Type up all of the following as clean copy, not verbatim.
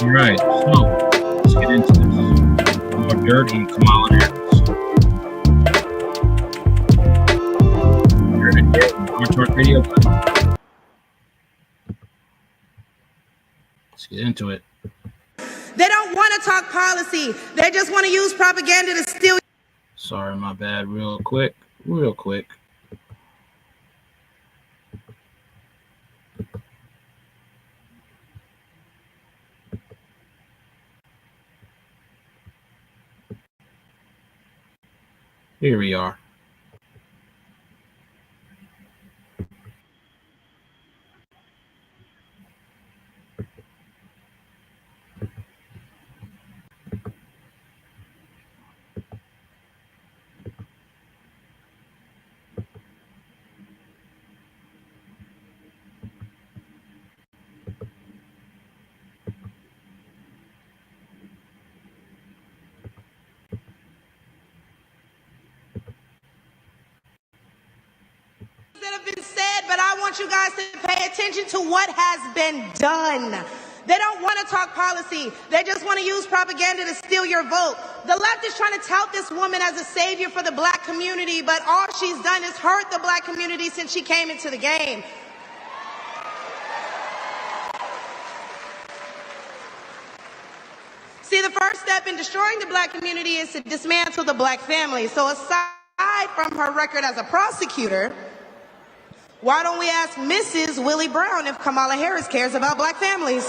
Right, so let's get into this. More dirty Kamala Harris. Heard it here on Core Talk Radio. Let's get into it. They don't want to talk policy. They just want to use propaganda to steal. Sorry, my bad. Real quick. Here we are. That have been said, but I want you guys to pay attention to what has been done. They don't want to talk policy. They just want to use propaganda to steal your vote. The left is trying to tout this woman as a savior for the black community, but all she's done is hurt the black community since she came into the game. See, the first step in destroying the black community is to dismantle the black family. So aside from her record as a prosecutor, why don't we ask Mrs. Willie Brown if Kamala Harris cares about black families?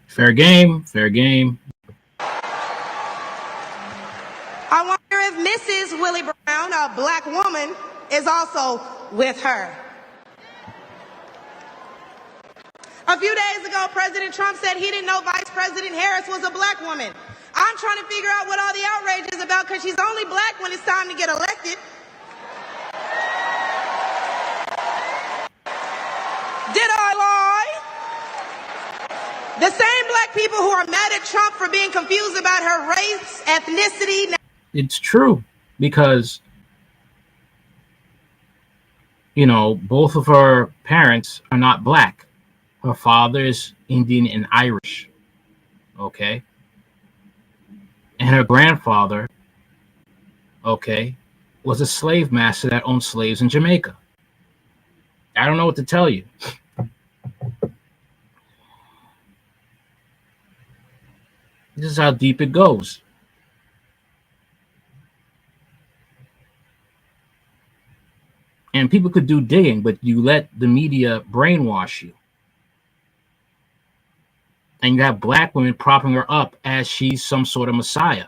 Fair game, fair game. if Mrs. Willie Brown, a black woman, is also with her. A few days ago, President Trump said he didn't know Vice President Harris was a black woman. I'm trying to figure out what all the outrage is about because she's only black when it's time to get elected. Did I lie? The same black people who are mad at Trump for being confused about her race, ethnicity. It's true because, you know, both of her parents are not black. Her father is Indian and Irish, okay? And her grandfather, okay, was a slave master that owned slaves in Jamaica. I don't know what to tell you. This is how deep it goes. And people could do digging, but you let the media brainwash you. And you have black women propping her up as she's some sort of messiah.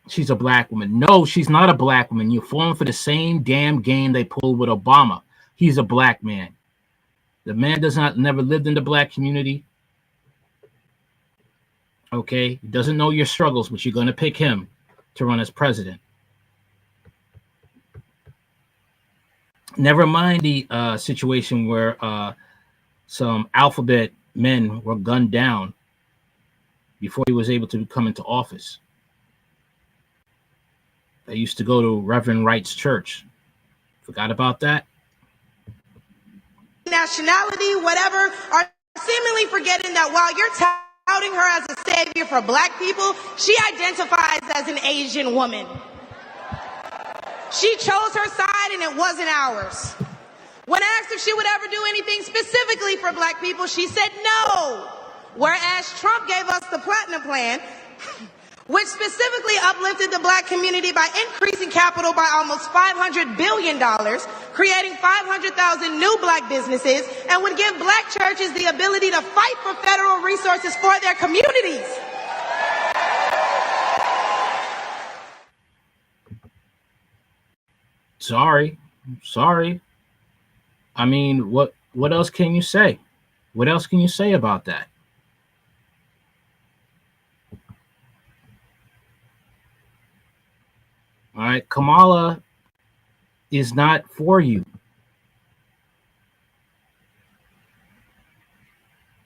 She's a black woman. No, she's not a black woman. You're falling for the same damn game they pulled with Obama. He's a black man. The man never lived in the black community. Okay, he doesn't know your struggles, but you're going to pick him to run as president. Never mind the situation where some alphabet men were gunned down before he was able to come into office. They used to go to Reverend Wright's church. Forgot about that? Nationality, whatever, are seemingly forgetting that while you're touting her as a savior for black people, she identifies as an Asian woman. She chose her side and it wasn't ours. When asked if she would ever do anything specifically for black people, she said no. Whereas Trump gave us the Platinum Plan, which specifically uplifted the black community by increasing capital by almost $500 billion, creating 500,000 new black businesses, and would give black churches the ability to fight for federal resources for their communities. Sorry. I mean, what else can you say? What else can you say about that? All right, Kamala is not for you.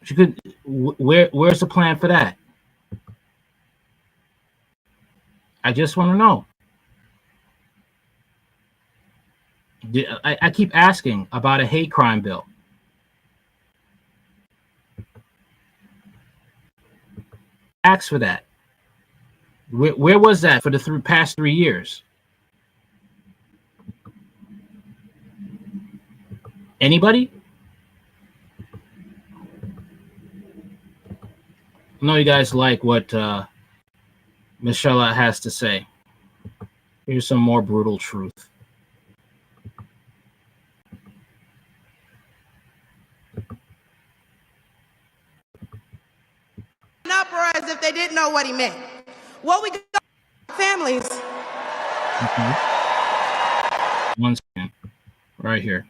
She could. Where's the plan for that? I just want to know. I keep asking about a hate crime bill. Ask for that. Where was that for the past 3 years? Anybody? I know you guys like what Michelle has to say. Here's some more brutal truth. Uproar as if they didn't know what he meant. What we got families. Mm-hmm. One second. Right here.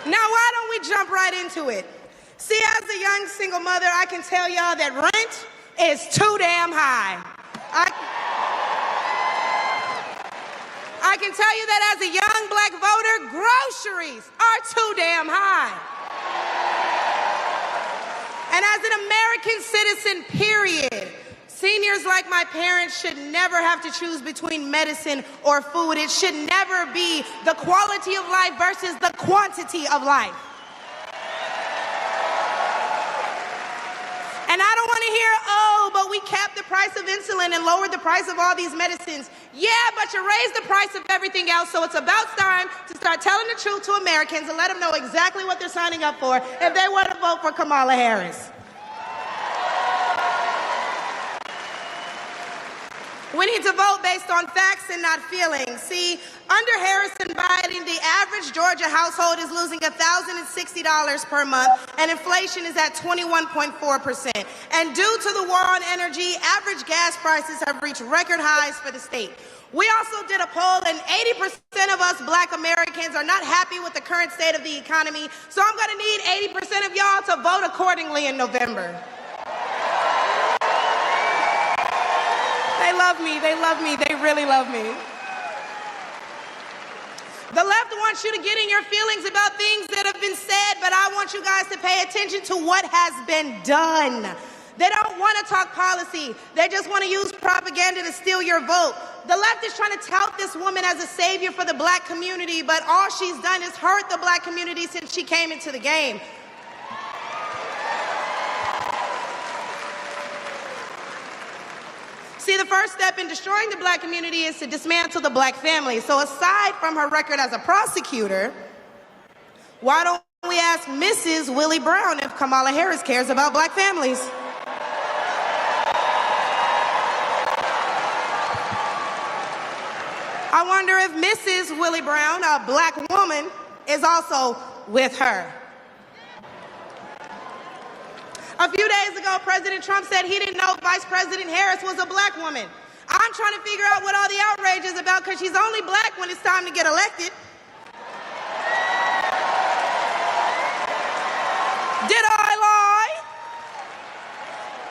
Now, why don't we jump right into it? See, as a young single mother, I can tell y'all that rent is too damn high. I can tell you that as a young black voter, groceries are too damn high. And as an American citizen, period, seniors like my parents should never have to choose between medicine or food. It should never be the quality of life versus the quantity of life. And I don't want to hear, oh, but we capped the price of insulin and lowered the price of all these medicines. Yeah, but you raised the price of everything else, so it's about time to start telling the truth to Americans and let them know exactly what they're signing up for if they want to vote for Kamala Harris. We need to vote based on facts and not feelings. See, under Harris and Biden, the average Georgia household is losing $1,060 per month, and inflation is at 21.4%. And due to the war on energy, average gas prices have reached record highs for the state. We also did a poll, and 80% of us Black Americans are not happy with the current state of the economy, so I'm going to need 80% of y'all to vote accordingly in November. They love me, they really love me. The left wants you to get in your feelings about things that have been said, but I want you guys to pay attention to what has been done. They don't want to talk policy. They just want to use propaganda to steal your vote. The left is trying to tout this woman as a savior for the Black community, but all she's done is hurt the Black community since she came into the game. See, the first step in destroying the Black community is to dismantle the Black family. So aside from her record as a prosecutor, why don't we ask Mrs. Willie Brown if Kamala Harris cares about Black families? I wonder if Mrs. Willie Brown, a Black woman, is also with her. A few days ago, President Trump said he didn't know Vice President Harris was a Black woman. I'm trying to figure out what all the outrage is about, because she's only Black when it's time to get elected. Did I lie?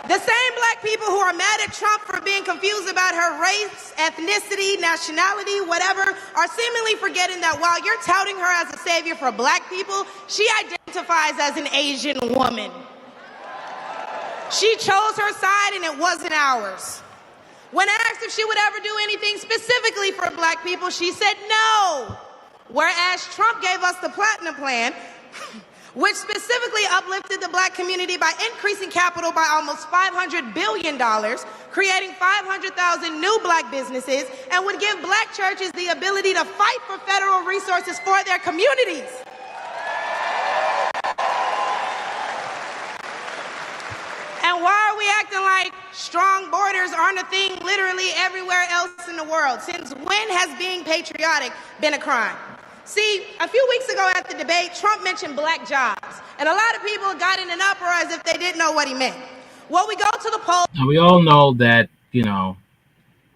The same Black people who are mad at Trump for being confused about her race, ethnicity, nationality, whatever, are seemingly forgetting that while you're touting her as a savior for Black people, she identifies as an Asian woman. She chose her side and it wasn't ours. When asked if she would ever do anything specifically for Black people, she said no. Whereas Trump gave us the Platinum Plan, which specifically uplifted the Black community by increasing capital by almost $500 billion, creating 500,000 new Black businesses, and would give Black churches the ability to fight for federal resources for their communities. And why are we acting like strong borders aren't a thing literally everywhere else in the world? Since when has being patriotic been a crime? See, a few weeks ago at the debate, Trump mentioned Black jobs, and a lot of people got in an uproar as if they didn't know what he meant. Well, we go to the poll. Now, we all know that,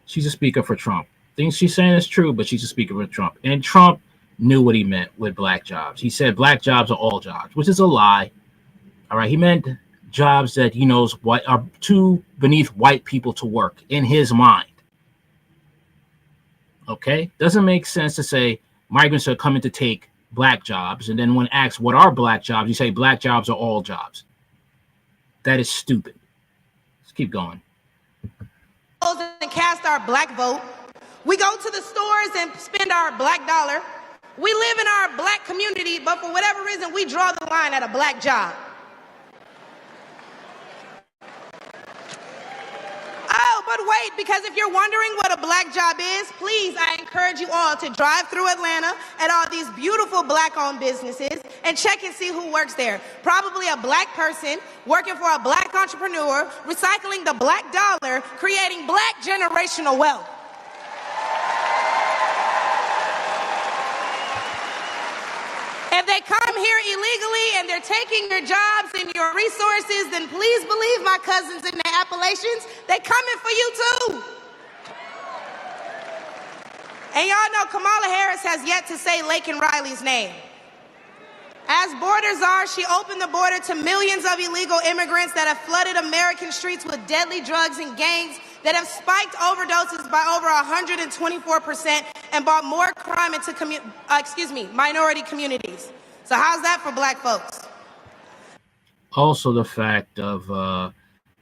she's a speaker for Trump. Things she's saying is true, but she's a speaker for Trump. And Trump knew what he meant with Black jobs. He said Black jobs are all jobs, which is a lie. All right, he meant jobs that he knows what are too beneath white people to work in his mind. Okay, doesn't make sense to say migrants are coming to take Black jobs, and then when asked what are Black jobs, you say Black jobs are all jobs. That is stupid. Let's keep going. And cast our Black vote. We go to the stores and spend our Black dollar. We live in our Black community, but for whatever reason, we draw the line at a Black job. Oh, but wait, because if you're wondering what a Black job is, please, I encourage you all to drive through Atlanta at all these beautiful Black-owned businesses and check and see who works there. Probably a Black person working for a Black entrepreneur, recycling the Black dollar, creating Black generational wealth. If they come here illegally and they're taking your jobs and your resources, then please believe my cousins in the Appalachians, they coming for you too. And y'all know Kamala Harris has yet to say Laken Riley's name. As border czar, she opened the border to millions of illegal immigrants that have flooded American streets with deadly drugs and gangs that have spiked overdoses by over 124% and brought more crime into minority communities. So how's that for Black folks? Also, the fact of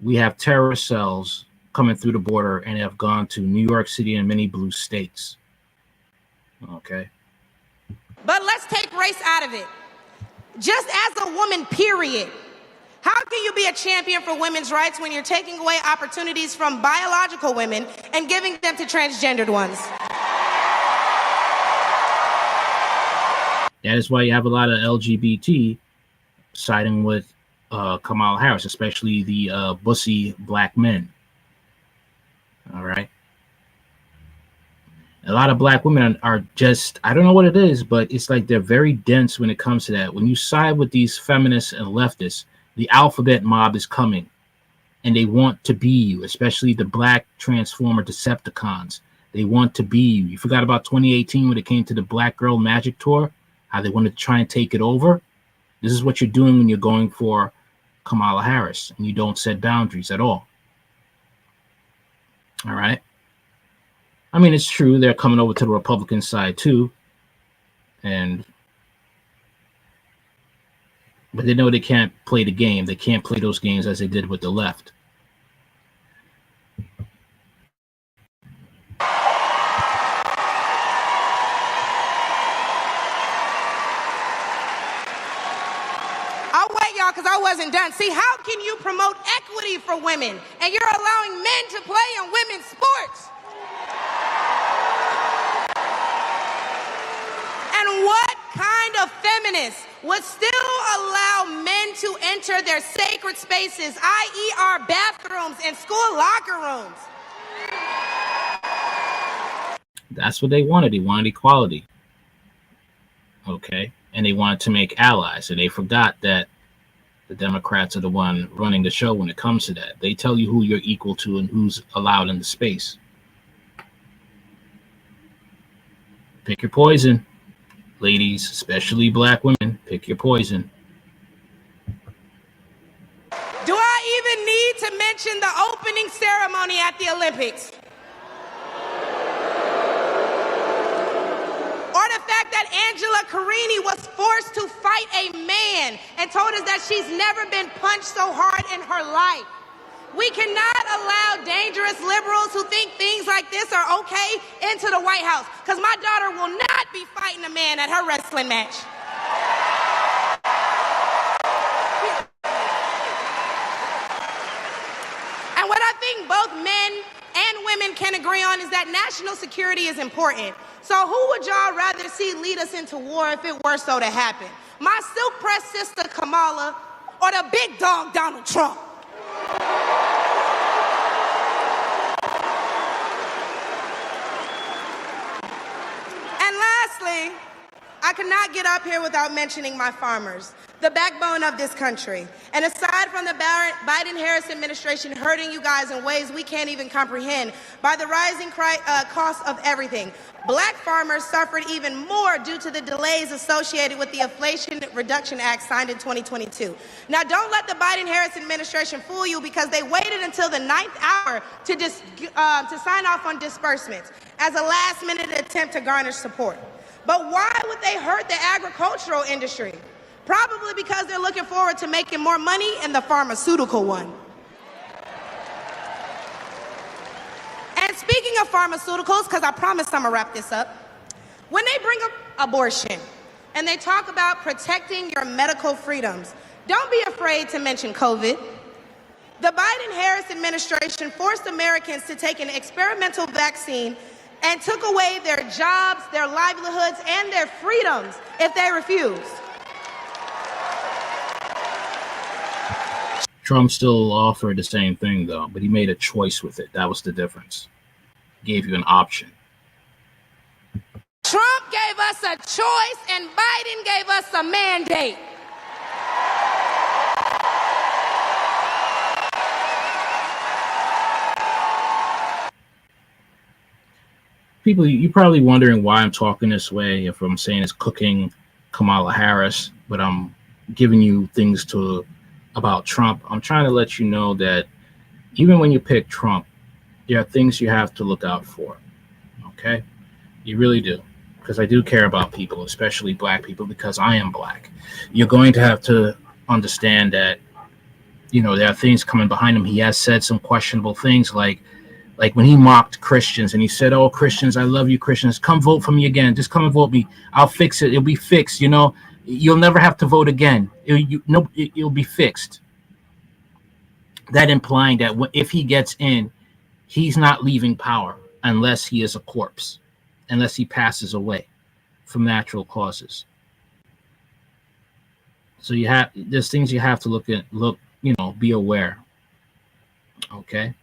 we have terrorist cells coming through the border and have gone to New York City and many blue states. Okay. But let's take race out of it. Just as a woman, period. How can you be a champion for women's rights when you're taking away opportunities from biological women and giving them to transgendered ones? That is why you have a lot of LGBT siding with Kamala Harris, especially the bussy Black men. All right. A lot of black women are just, I don't know what it is, but it's like they're very dense when it comes to that. When you side with these feminists and leftists, the alphabet mob is coming and they want to be you, especially the black transformer Decepticons. They want to be you. You forgot about 2018 when it came to the Black Girl Magic Tour, how they wanted to try and take it over? This is what you're doing when you're going for Kamala Harris and you don't set boundaries at all. All right. I mean, it's true. They're coming over to the Republican side too. But they know they can't play the game. They can't play those games as they did with the left. I'll wait, y'all, because I wasn't done. See, how can you promote equity for women and you're allowing men to play in women's sports? And what kind of feminist would still allow men to enter their sacred spaces, i.e. our bathrooms and school locker rooms? That's what they wanted. They wanted equality. Okay. And they wanted to make allies. And they forgot that the Democrats are the one running the show when it comes to that. They tell you who you're equal to and who's allowed in the space. Pick your poison. Ladies, especially black women, pick your poison. Do I even need to mention the opening ceremony at the Olympics? Or the fact that Angela Carini was forced to fight a man and told us that she's never been punched so hard in her life. We cannot allow dangerous liberals who think things like this are okay into the White House, because my daughter will not be fighting a man at her wrestling match. And what I think both men and women can agree on is that national security is important. So who would y'all rather see lead us into war if it were so to happen? My silk press sister Kamala or the big dog Donald Trump? And lastly, I could not get up here without mentioning my farmers, the backbone of this country. And aside from the Biden-Harris administration hurting you guys in ways we can't even comprehend by the rising cost of everything, black farmers suffered even more due to the delays associated with the Inflation Reduction Act signed in 2022. Now, don't let the Biden-Harris administration fool you, because they waited until the 9th hour to sign off on disbursements as a last-minute attempt to garner support. But why would they hurt the agricultural industry? Probably because they're looking forward to making more money in the pharmaceutical one. And speaking of pharmaceuticals, because I promise I'm gonna wrap this up, when they bring up abortion and they talk about protecting your medical freedoms, don't be afraid to mention COVID. The Biden-Harris administration forced Americans to take an experimental vaccine and took away their jobs, their livelihoods, and their freedoms if they refused. Trump still offered the same thing, though, but he made a choice with it. That was the difference. He gave you an option. Trump gave us a choice, and Biden gave us a mandate. People, you're probably wondering why I'm talking this way. If I'm saying it's cooking Kamala Harris, but I'm giving you things about Trump. I'm trying to let you know that even when you pick Trump, there are things you have to look out for. Okay? You really do. Because I do care about people, especially black people, because I am black. You're going to have to understand that, there are things coming behind him. He has said some questionable things, like when he mocked Christians and he said, "Oh, Christians, I love you, Christians. Come vote for me again. Just come and vote me. I'll fix it. It'll be fixed. You'll never have to vote again. It'll be fixed." That implying that if he gets in, he's not leaving power unless he is a corpse, unless he passes away from natural causes. So there's things you have to be aware. Okay.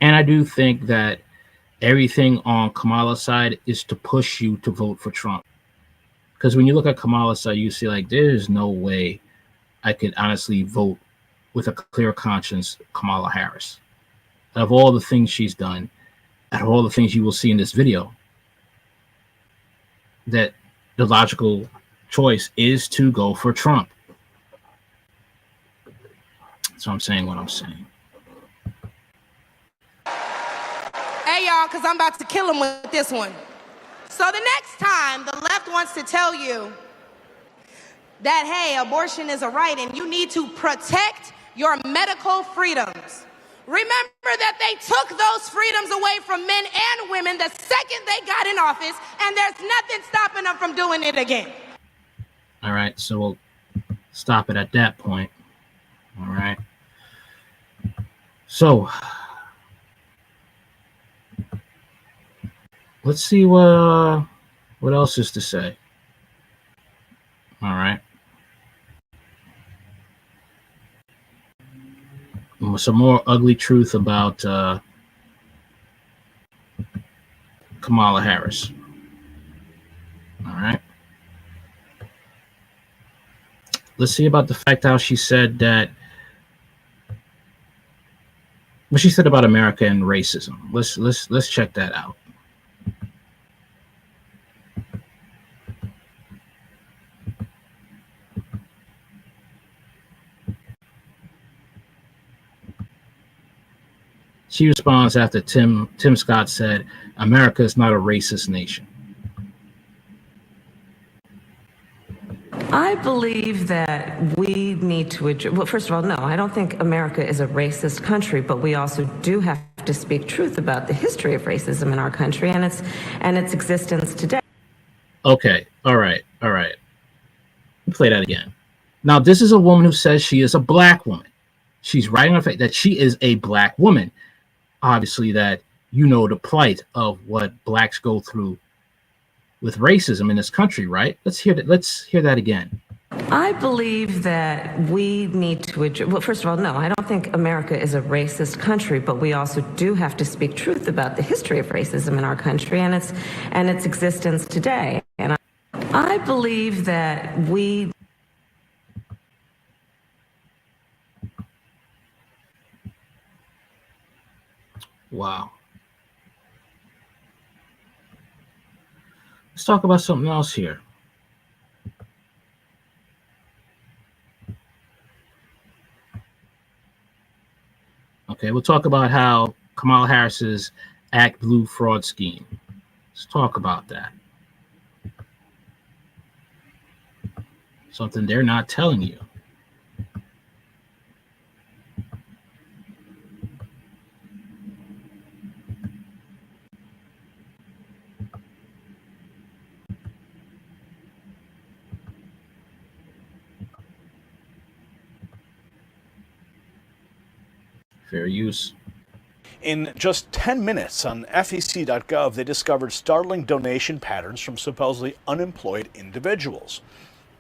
And I do think that everything on Kamala's side is to push you to vote for Trump. Because when you look at Kamala's side, you see like there's no way I could honestly vote with a clear conscience Kamala Harris. Out of all the things she's done, out of all the things you will see in this video, that the logical choice is to go for Trump. So I'm saying what I'm saying. Hey, y'all, because I'm about to kill him with this one. So the next time the left wants to tell you that, hey, abortion is a right and you need to protect your medical freedoms, remember that they took those freedoms away from men and women the second they got in office, and there's nothing stopping them from doing it again. All right, so we'll stop it at that point. All right. So let's see what else is to say. All right. Some more ugly truth about Kamala Harris. All right. Let's see about the fact how she said that what she said about America and racism. Let's check that out. She responds after Tim Scott said, "America is not a racist nation." I believe that we need to address, well, first of all, no, I don't think America is a racist country, but we also do have to speak truth about the history of racism in our country and its existence today. Okay, all right. Play that again. Now, this is a woman who says she is a black woman. She's writing on the fact that she is a black woman. Obviously, that you know the plight of what blacks go through with racism in this country, right? Let's hear that again. I believe that we need to address, well, first of all, no, I don't think America is a racist country, but we also do have to speak truth about the history of racism in our country and its existence today. And I believe that we... Wow. Let's talk about something else here. Okay, we'll talk about how Kamala Harris's Act Blue fraud scheme. Let's talk about that. Something they're not telling you. Fair use. In just 10 minutes on FEC.gov, they discovered startling donation patterns from supposedly unemployed individuals.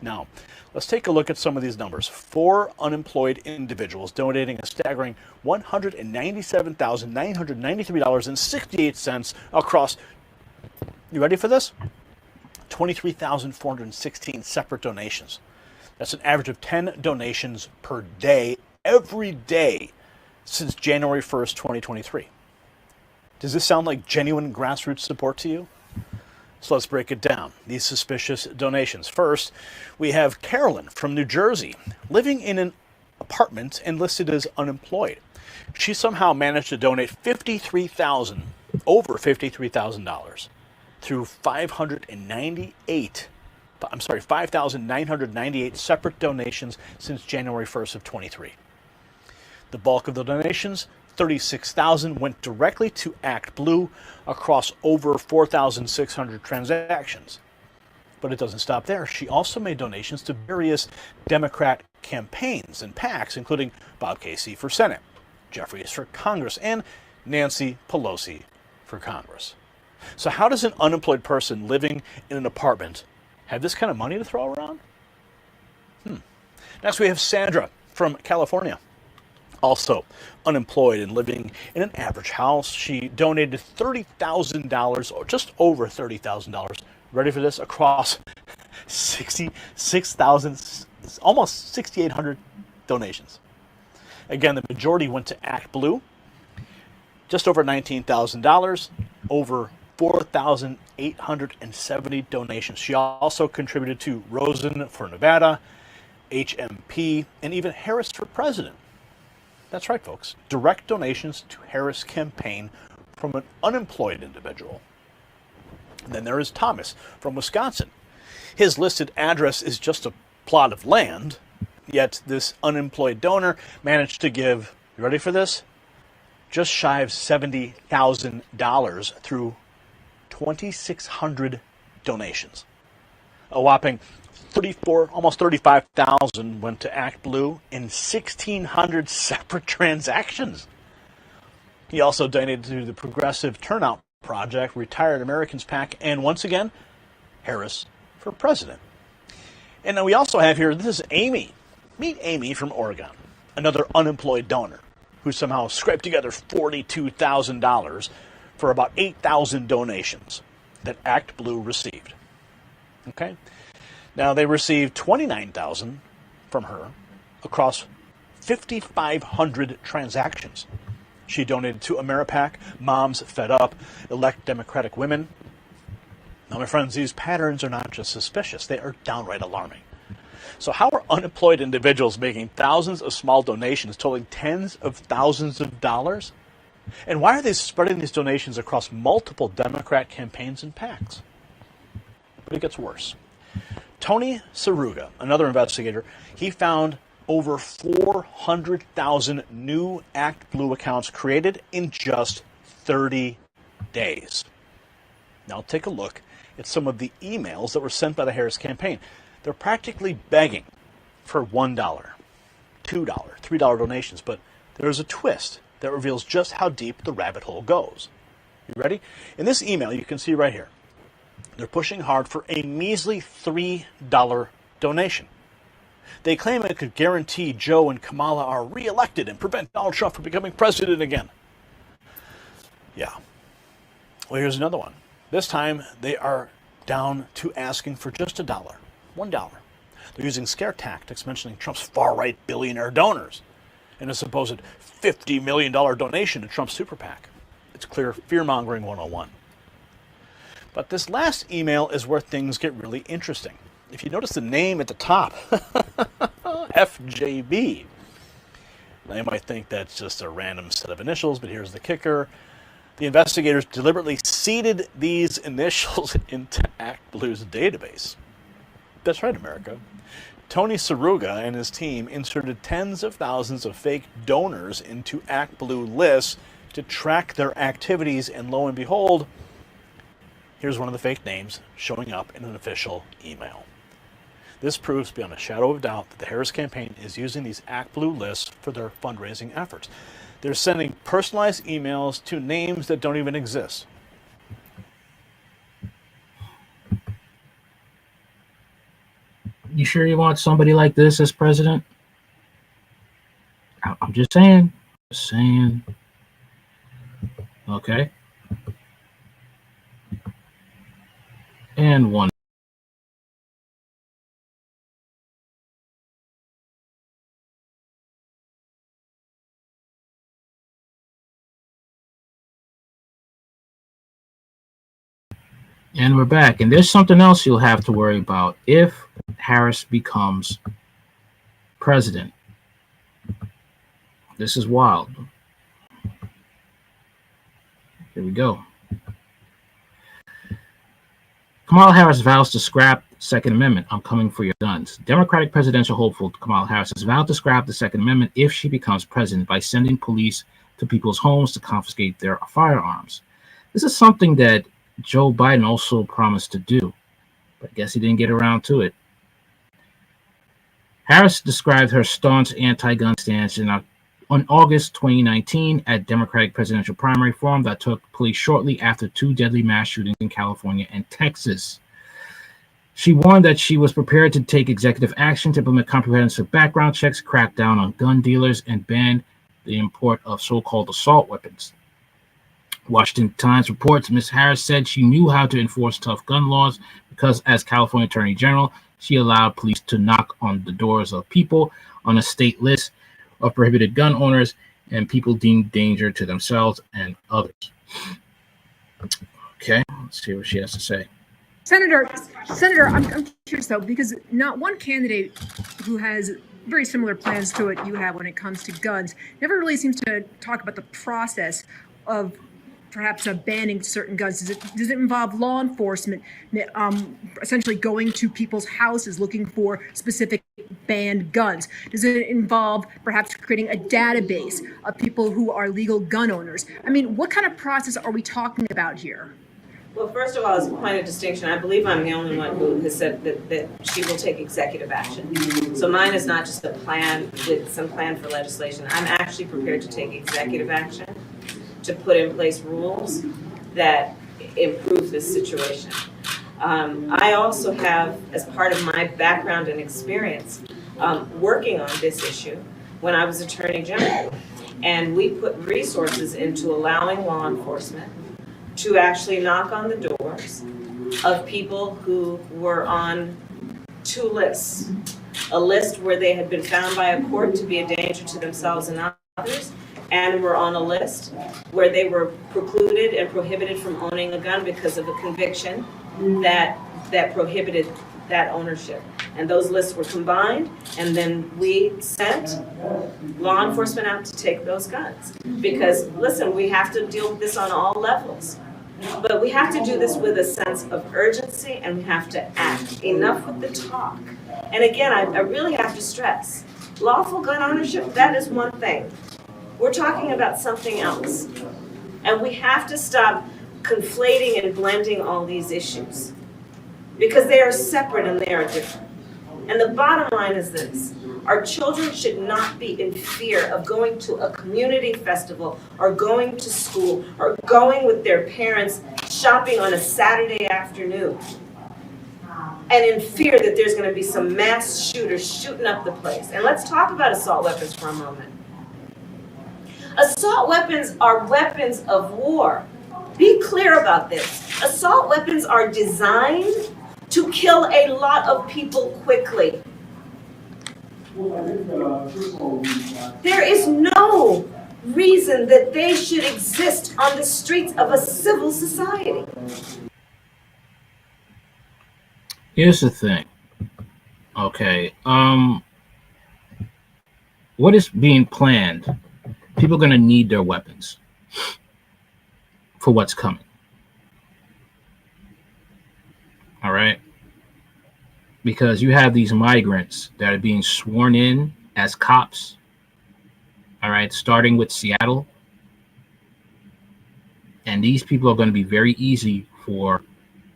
Now, let's take a look at some of these numbers. 4 unemployed individuals donating a staggering $197,993.68 across, you ready for this? 23,416 separate donations. That's an average of 10 donations per day, every day, since January 1st, 2023. Does this sound like genuine grassroots support to you? So let's break it down. These suspicious donations. First, we have Carolyn from New Jersey, living in an apartment and listed as unemployed. She somehow managed to donate over $53,000 through 5,998 separate donations since January 1st of 23. The bulk of the donations, 36,000, went directly to Act Blue across over 4,600 transactions. But it doesn't stop there. She also made donations to various Democrat campaigns and PACs, including Bob Casey for Senate, Jeffries for Congress, and Nancy Pelosi for Congress. So how does an unemployed person living in an apartment have this kind of money to throw around? Next, we have Sandra from California. Also unemployed and living in an average house, she donated $30,000, or just over $30,000, ready for this, across 66,000, almost 6,800 donations. Again, the majority went to Act Blue, just over $19,000, over 4,870 donations. She also contributed to Rosen for Nevada, HMP, and even Harris for President. That's right, folks. Direct donations to Harris campaign from an unemployed individual. And then there is Thomas from Wisconsin. His listed address is just a plot of land, yet this unemployed donor managed to give, you ready for this? Just shy of $70,000 through 2,600 donations. A whopping almost 35,000 went to Act Blue in 1,600 separate transactions. He also donated to the Progressive Turnout Project, Retired Americans PAC, and once again, Harris for President. And then we also have here, this is Amy. Meet Amy from Oregon, another unemployed donor who somehow scraped together $42,000 for about 8,000 donations that Act Blue received. Okay? Now, they received $29,000 from her across 5,500 transactions. She donated to AmeriPAC, Moms Fed Up, Elect Democratic Women. Now, my friends, these patterns are not just suspicious, they are downright alarming. So how are unemployed individuals making thousands of small donations totaling tens of thousands of dollars? And why are they spreading these donations across multiple Democrat campaigns and PACs? But it gets worse. Tony Saruga, another investigator, he found over 400,000 new Act Blue accounts created in just 30 days. Now take a look at some of the emails that were sent by the Harris campaign. They're practically begging for $1, $2, $3 donations, but there's a twist that reveals just how deep the rabbit hole goes. You ready? In this email, you can see right here, they're pushing hard for a measly $3 donation. They claim it could guarantee Joe and Kamala are reelected and prevent Donald Trump from becoming president again. Yeah. Well, here's another one. This time, they are down to asking for just $1. $1. They're using scare tactics, mentioning Trump's far-right billionaire donors and a supposed $50 million donation to Trump's super PAC. It's clear fear-mongering 101. But this last email is where things get really interesting. If you notice the name at the top, FJB. Now you might think that's just a random set of initials, but here's the kicker. The investigators deliberately seeded these initials into Act Blue's database. That's right, America. Tony Saruga and his team inserted tens of thousands of fake donors into Act Blue lists to track their activities, and lo and behold, here's one of the fake names showing up in an official email. This proves beyond a shadow of doubt that the Harris campaign is using these Act Blue lists for their fundraising efforts. They're sending personalized emails to names that don't even exist. You sure you want somebody like this as president? I'm just saying. Just saying. Okay. And one. And we're back. And there's something else you'll have to worry about if Harris becomes president. This is wild. Here we go. Kamala Harris vows to scrap Second Amendment. I'm coming for your guns. Democratic presidential hopeful Kamala Harris has vowed to scrap the Second Amendment if she becomes president by sending police to people's homes to confiscate their firearms. This is something that Joe Biden also promised to do, but I guess he didn't get around to it. Harris described her staunch anti-gun stance on August 2019 at Democratic presidential primary forum that took place shortly after two deadly mass shootings in California and Texas. She warned that she was prepared to take executive action to implement comprehensive background checks, crack down on gun dealers, and ban the import of so-called assault weapons. Washington Times reports Ms. Harris said she knew how to enforce tough gun laws because, as California Attorney General, she allowed police to knock on the doors of people on a state list of prohibited gun owners and people deemed danger to themselves and others. Okay, let's see what she has to say. Senator, I'm curious though, because not one candidate who has very similar plans to what you have when it comes to guns never really seems to talk about the process of perhaps banning certain guns. Does it involve law enforcement essentially going to people's houses looking for specific banned guns? Does it involve perhaps creating a database of people who are legal gun owners? I mean, what kind of process are we talking about here? Well, first of all, as a point of distinction, I believe I'm the only one who has said that she will take executive action. So mine is not just a plan with some plan for legislation. I'm actually prepared to take executive action to put in place rules that improve this situation. I also have, as part of my background and experience, working on this issue when I was Attorney General. And we put resources into allowing law enforcement to actually knock on the doors of people who were on two lists. A list where they had been found by a court to be a danger to themselves and others, and were on a list where they were precluded and prohibited from owning a gun because of a conviction that prohibited that ownership. And those lists were combined, and then we sent law enforcement out to take those guns. Because, listen, we have to deal with this on all levels. But we have to do this with a sense of urgency, and we have to act. Enough with the talk. And again, I really have to stress, lawful gun ownership, that is one thing. We're talking about something else. And we have to stop conflating and blending all these issues, because they are separate and they are different. And the bottom line is this: our children should not be in fear of going to a community festival or going to school or going with their parents shopping on a Saturday afternoon and in fear that there's going to be some mass shooters shooting up the place. And let's talk about assault weapons for a moment. Assault weapons are weapons of war. Be clear about this. Assault weapons are designed to kill a lot of people quickly. There is no reason that they should exist on the streets of a civil society. Here's the thing. Okay. What is being planned? People are going to need their weapons for what's coming. All right. Because you have these migrants that are being sworn in as cops. All right. Starting with Seattle. And these people are going to be very easy for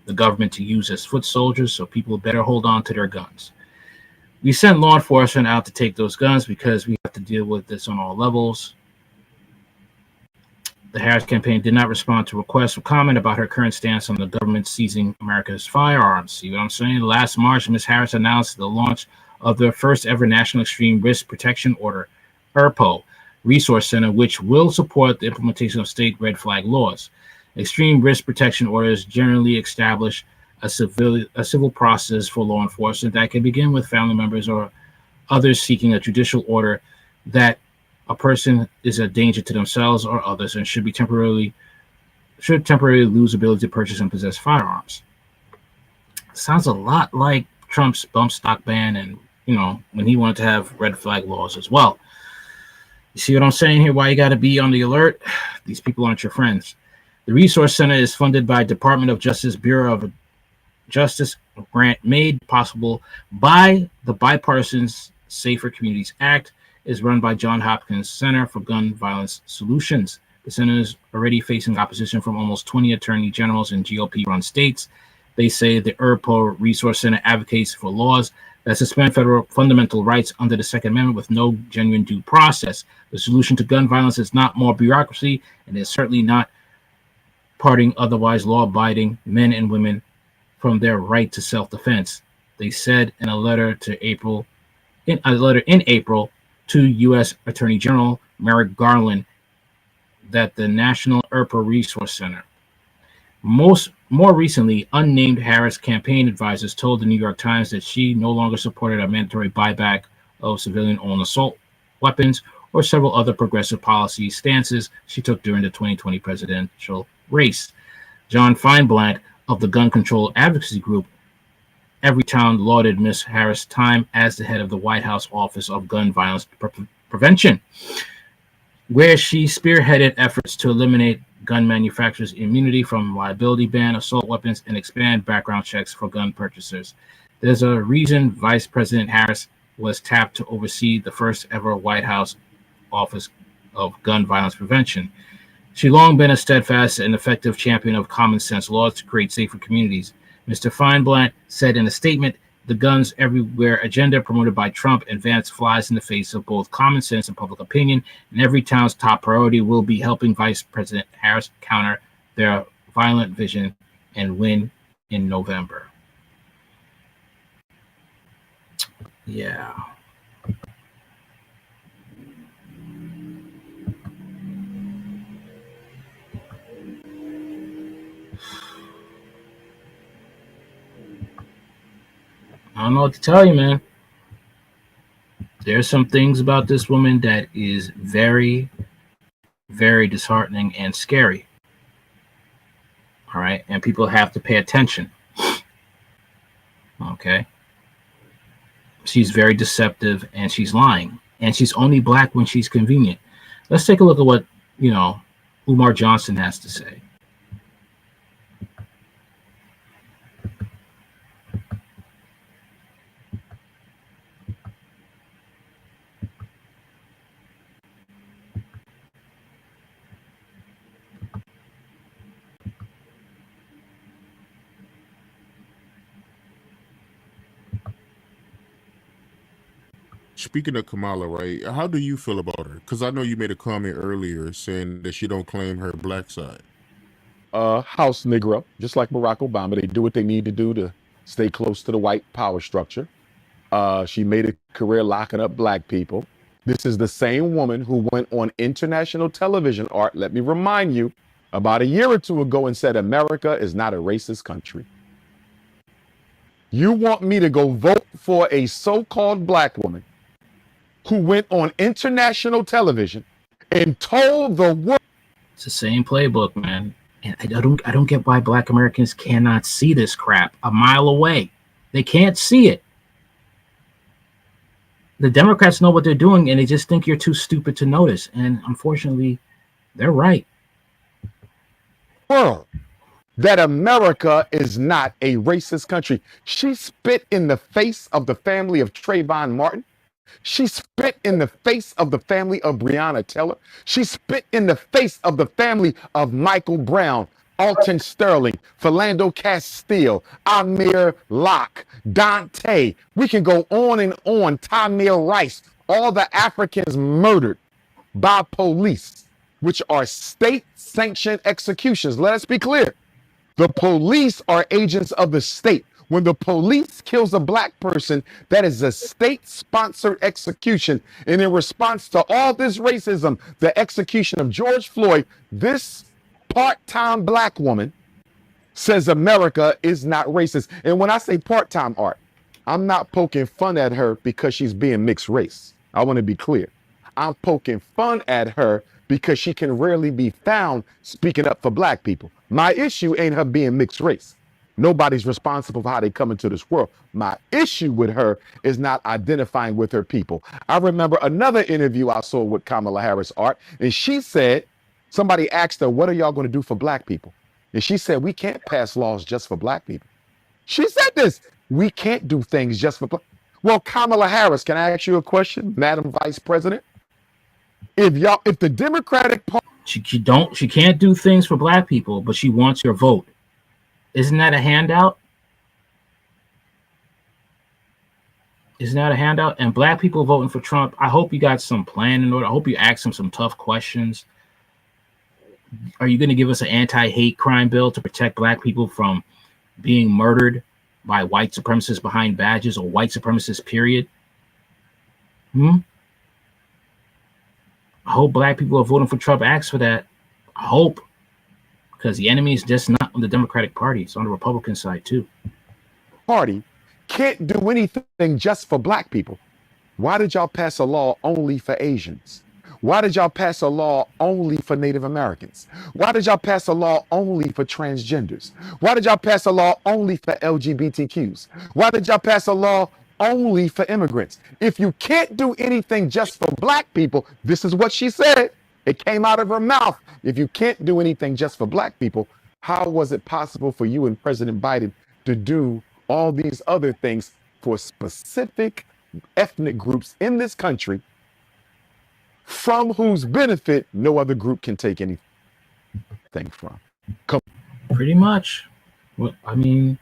the government to use as foot soldiers. So people better hold on to their guns. We sent law enforcement out to take those guns because we have to deal with this on all levels. The Harris campaign did not respond to requests for comment about her current stance on the government seizing America's firearms. See what I'm saying? Last March, Ms. Harris announced the launch of the first ever National Extreme Risk Protection Order, ERPO, resource center, which will support the implementation of state red flag laws. Extreme risk protection orders generally establish a civil process for law enforcement that can begin with family members or others seeking a judicial order that a person is a danger to themselves or others and should temporarily lose ability to purchase and possess firearms. Sounds a lot like Trump's bump stock ban and, when he wanted to have red flag laws as well. You see what I'm saying here? Why you got to be on the alert? These people aren't your friends. The Resource Center is funded by Department of Justice Bureau of Justice grant made possible by the Bipartisan Safer Communities Act, is run by Johns Hopkins Center for Gun Violence Solutions. The center is already facing opposition from almost 20 attorney generals in GOP-run states. They say the ERPO Resource Center advocates for laws that suspend federal fundamental rights under the Second Amendment with no genuine due process. The solution to gun violence is not more bureaucracy, and is certainly not parting otherwise law-abiding men and women from their right to self-defense. They said in a letter in April to U.S. Attorney General Merrick Garland at the National ERPA Resource Center. More recently, unnamed Harris campaign advisors told the New York Times that she no longer supported a mandatory buyback of civilian-owned assault weapons or several other progressive policy stances she took during the 2020 presidential race. John Feinblatt of the gun control advocacy group Everytown lauded Ms. Harris' time as the head of the White House Office of Gun Violence Prevention, where she spearheaded efforts to eliminate gun manufacturers' immunity from liability, ban assault weapons, and expand background checks for gun purchasers. There's a reason Vice President Harris was tapped to oversee the first ever White House Office of Gun Violence Prevention. She's long been a steadfast and effective champion of common sense laws to create safer communities. Mr. Feinblatt said in a statement, the guns everywhere agenda promoted by Trump and Vance flies in the face of both common sense and public opinion, and Everytown's top priority will be helping Vice President Harris counter their violent vision and win in November. Yeah. I don't know what to tell you, man. There's some things about this woman that is very, very disheartening and scary. All right. And people have to pay attention. Okay. She's very deceptive and she's lying. And she's only black when she's convenient. Let's take a look at what, Umar Johnson has to say. Speaking of Kamala, right? How do you feel about her? Because I know you made a comment earlier saying that she don't claim her black side. House Negro, just like Barack Obama. They do what they need to do to stay close to the white power structure. She made a career locking up black people. This is the same woman who went on international television, Art, let me remind you, about a year or two ago and said America is not a racist country. You want me to go vote for a so-called black woman who went on international television and told the world? It's the same playbook, man. And I don't get why black Americans cannot see this crap a mile away. They can't see it. The Democrats know what they're doing, and they just think you're too stupid to notice. And unfortunately, they're right. World that America is not a racist country. She spit in the face of the family of Trayvon Martin. She spit in the face of the family of Breonna Taylor. She spit in the face of the family of Michael Brown, Alton Sterling, Philando Castile, Amir Locke, Dante. We can go on and on. Tamir Rice, all the Africans murdered by police, which are state-sanctioned executions. Let us be clear. The police are agents of the state. When the police kills a black person, that is a state-sponsored execution. And in response to all this racism, the execution of George Floyd, this part-time black woman says America is not racist. And when I say part-time, Art, I'm not poking fun at her because she's being mixed race. I want to be clear. I'm poking fun at her because she can rarely be found speaking up for black people. My issue ain't her being mixed race. Nobody's responsible for how they come into this world. My issue with her is not identifying with her people. I remember another interview I saw with Kamala Harris, Art, and she said, somebody asked her, what are y'all going to do for black people? And she said, we can't pass laws just for black people. She said this, we can't do things just for black. Well, Kamala Harris, can I ask you a question, Madam Vice President? If the Democratic Party, she can't do things for black people, but she wants your vote. Isn't that a handout? Isn't that a handout? And black people voting for Trump, I hope you got some plan in order. I hope you ask them some tough questions. Are you going to give us an anti-hate crime bill to protect black people from being murdered by white supremacists behind badges or white supremacists, period? I hope black people are voting for Trump ask for that. I hope, because the enemy is just not on the Democratic Party; it's on the Republican side too. Party can't do anything just for black people. Why did y'all pass a law only for Asians? Why did y'all pass a law only for Native Americans? Why did y'all pass a law only for transgenders? Why did y'all pass a law only for LGBTQs? Why did y'all pass a law only for immigrants? If you can't do anything just for black people, this is what she said. It came out of her mouth. If you can't do anything just for black people, how was it possible for you and President Biden to do all these other things for specific ethnic groups in this country from whose benefit no other group can take anything from? Pretty much. Well, I mean,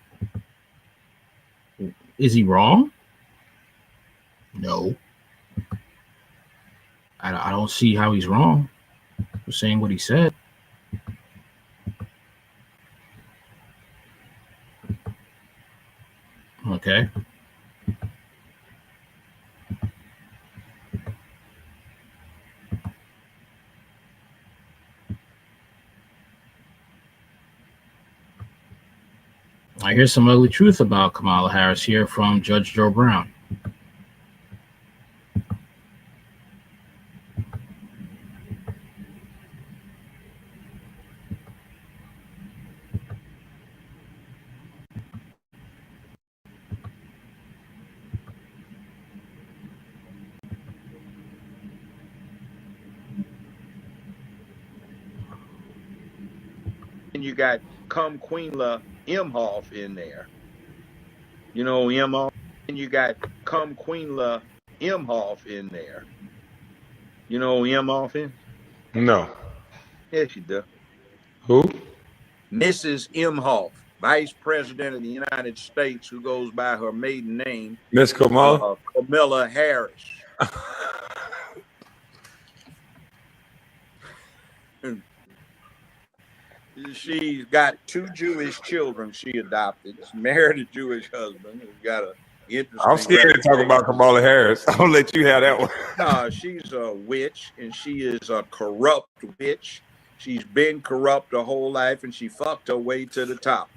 is he wrong? No. I don't see how he's wrong for saying what he said. Okay. I hear some ugly truth about Kamala Harris here from Judge Joe Brown. And you got Kamala Imhoff in there. You know Imhoff? And you got Kamala Imhoff in there. You know Imhoff in? No. Yes, you do. Who? Mrs. Imhoff, Vice President of the United States, who goes by her maiden name, Miss Kamala? Kamala Harris. She's got 2 Jewish children she adopted. She married a Jewish husband who's got a interesting. I'm scared to talk about Kamala Harris. I'll let you have that one. No, she's a witch, and she is a corrupt witch. She's been corrupt her whole life, and she fucked her way to the top.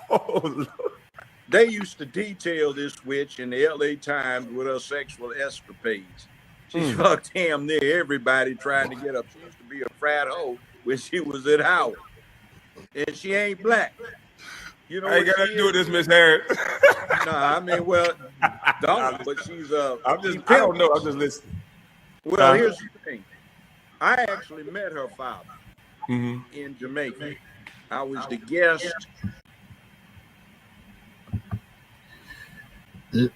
Oh, Lord. They used to detail this witch in the LA Times with her sexual escapades. She fucked damn near everybody trying to get up. She used to be a frat hoe when she was at Howard. And she ain't black. You know, I ain't got nothing to do with this, Miss Harris. No, I mean, well, don't, but she's I don't know. I'm just listening. Well, here's the thing. I actually met her father in Jamaica. I was the guest. The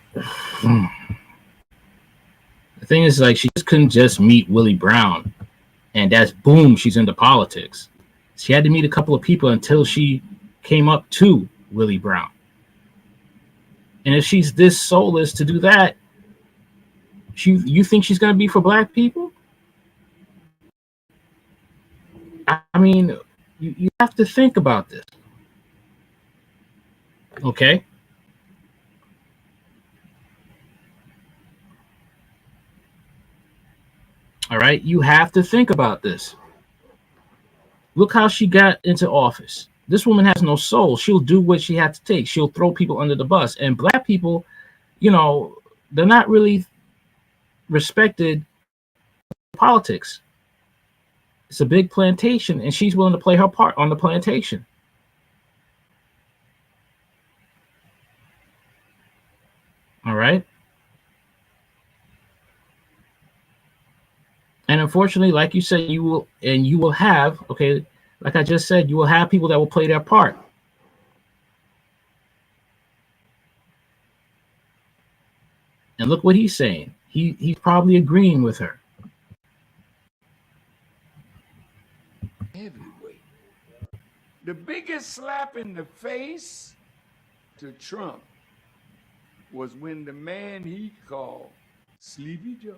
thing is, like, she just couldn't just meet Willie Brown, and that's boom, she's into politics. She had to meet a couple of people until she came up to Willie Brown. And if she's this soulless to do that, you think she's going to be for black people? I mean, you have to think about this. Okay? All right? You have to think about this. Look how she got into office. This woman has no soul. She'll do what she had to take. She'll throw people under the bus. And black people, you know, they're not really respected in politics. It's a big plantation, and she's willing to play her part on the plantation. All right? And unfortunately, like you said, you will have, okay, like I just said, you will have people that will play their part. And look what he's saying. He's probably agreeing with her. Heavyweight. The biggest slap in the face to Trump was when the man he called Sleepy Joe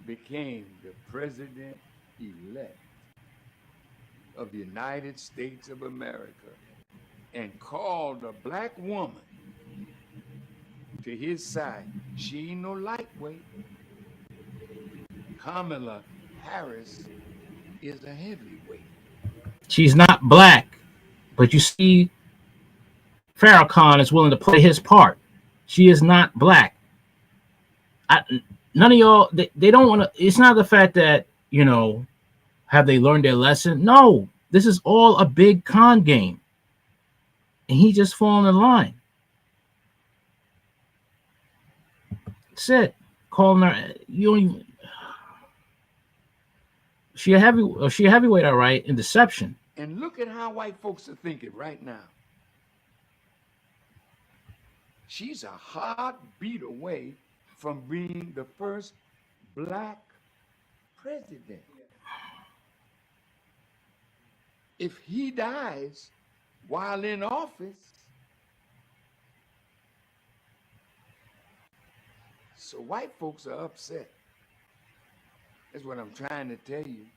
became the president-elect of the United States of America and called a black woman to his side. She ain't no lightweight. Kamala Harris is a heavyweight. She's not black, but you see, Farrakhan is willing to play his part. She is not black. None of y'all, they don't want to. It's not the fact that, have they learned their lesson? No, this is all a big con game. And he just falling in line. That's it. Calling her, you don't even. She a heavyweight, all right, in deception. And look at how white folks are thinking right now. She's a heartbeat away from being the first black president. If he dies while in office, so white folks are upset. That's what I'm trying to tell you.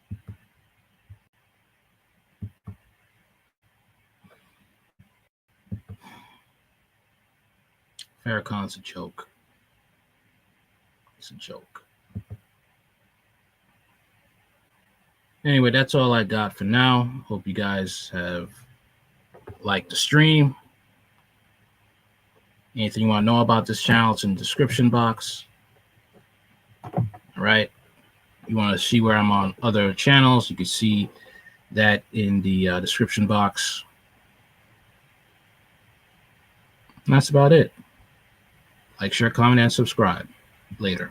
Farrakhan's a joke. It's a joke. Anyway, that's all I got for now. Hope you guys have liked the stream. Anything you want to know about this channel, it's in the description box. All right. You want to see where I'm on other channels, you can see that in the description box. And that's about it. Like, share, comment, and subscribe. Later.